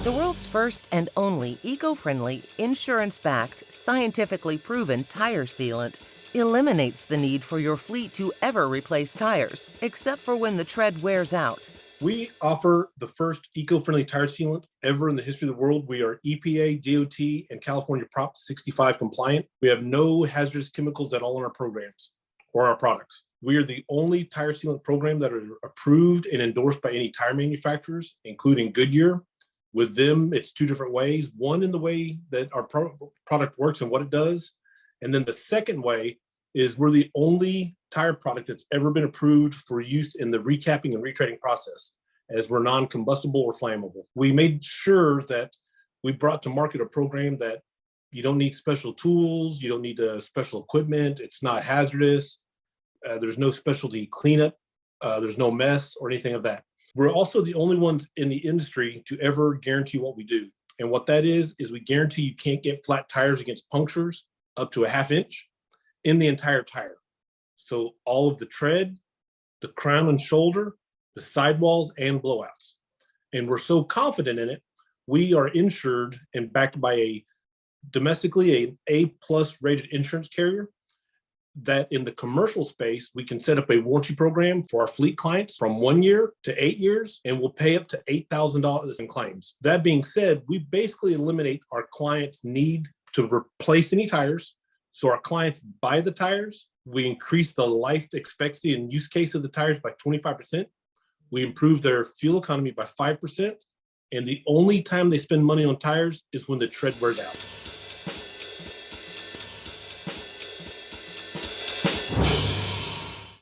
The world's first and only eco-friendly, insurance-backed, scientifically proven tire sealant eliminates the need for your fleet to ever replace tires, except for when the tread wears out. We offer the first eco-friendly tire sealant ever in the history of the world. We are EPA, DOT, and California Prop 65 compliant. We have no hazardous chemicals at all in our programs or our products. We are the only tire sealant program that are approved and endorsed by any tire manufacturers, including Goodyear. With them, it's two different ways. One in the way that our product works and what it does. And then the second way is we're the only tire product that's ever been approved for use in the recapping and retreading process, as we're non-combustible or flammable. We made sure that we brought to market a program that you don't need special tools, you don't need special equipment, it's not hazardous, there's no specialty cleanup, there's no mess or anything of that. We're also the only ones in the industry to ever guarantee what we do. And what that is we guarantee you can't get flat tires against punctures up to a ½ inch in the entire tire. So all of the tread, the crown and shoulder, the sidewalls, and blowouts. And we're so confident in it, we are insured and backed by a domestically an A+ rated insurance carrier that in the commercial space, we can set up a warranty program for our fleet clients from 1 year to 8 years, and we'll pay up to $8,000 in claims. That being said, we basically eliminate our clients' need to replace any tires. So our clients buy the tires, we increase the life expectancy and use case of the tires by 25%. We improve their fuel economy by 5%. And the only time they spend money on tires is when the tread wears out.